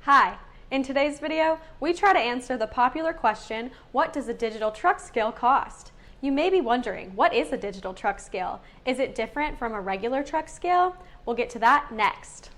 Hi! In today's video, we try to answer the popular question, what does a digital truck scale cost? You may be wondering, what is a digital truck scale? Is it different from a regular truck scale? We'll get to that next.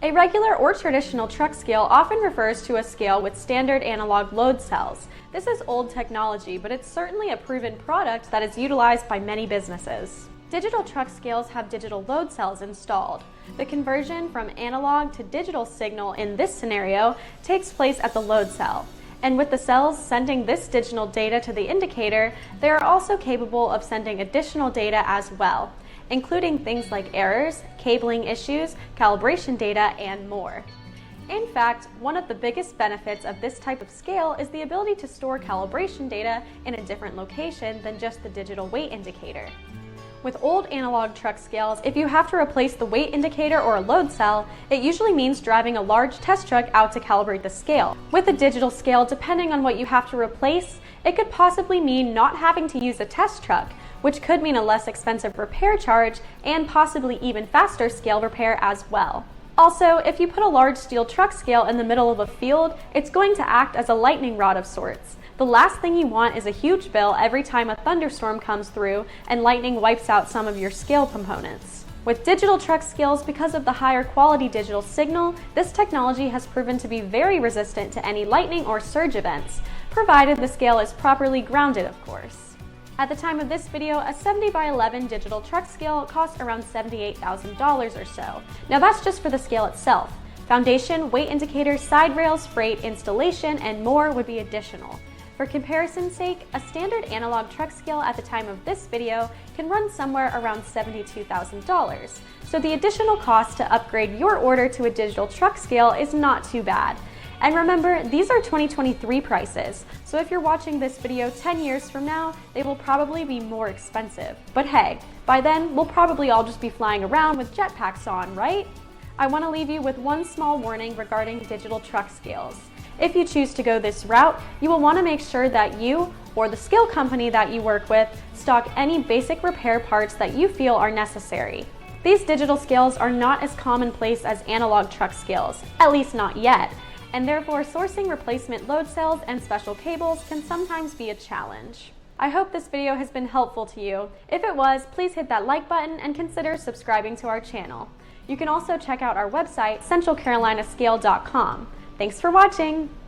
A regular or traditional truck scale often refers to a scale with standard analog load cells. This is old technology, but it's certainly a proven product that is utilized by many businesses. Digital truck scales have digital load cells installed. The conversion from analog to digital signal in this scenario takes place at the load cell. And with the cells sending this digital data to the indicator, they are also capable of sending additional data as well, including things like errors, cabling issues, calibration data, and more. In fact, one of the biggest benefits of this type of scale is the ability to store calibration data in a different location than just the digital weight indicator. With old analog truck scales, if you have to replace the weight indicator or a load cell, it usually means driving a large test truck out to calibrate the scale. With a digital scale, depending on what you have to replace, it could possibly mean not having to use a test truck, which could mean a less expensive repair charge and possibly even faster scale repair as well. Also, if you put a large steel truck scale in the middle of a field, it's going to act as a lightning rod of sorts. The last thing you want is a huge bill every time a thunderstorm comes through and lightning wipes out some of your scale components. With digital truck scales, because of the higher quality digital signal, this technology has proven to be very resistant to any lightning or surge events, provided the scale is properly grounded, of course. At the time of this video, a 70x11 digital truck scale costs around $78,000 or so. Now that's just for the scale itself. Foundation, weight indicators, side rails, freight, installation, and more would be additional. For comparison's sake, a standard analog truck scale at the time of this video can run somewhere around $72,000. So the additional cost to upgrade your order to a digital truck scale is not too bad. And remember, these are 2023 prices, so if you're watching this video 10 years from now, they will probably be more expensive. But hey, by then, we'll probably all just be flying around with jetpacks on, right? I want to leave you with one small warning regarding digital truck scales. If you choose to go this route, you will want to make sure that you, or the scale company that you work with, stock any basic repair parts that you feel are necessary. These digital scales are not as commonplace as analog truck scales, at least not yet, and therefore sourcing replacement load cells and special cables can sometimes be a challenge. I hope this video has been helpful to you. If it was, please hit that like button and consider subscribing to our channel. You can also check out our website, centralcarolinascale.com. Thanks for watching!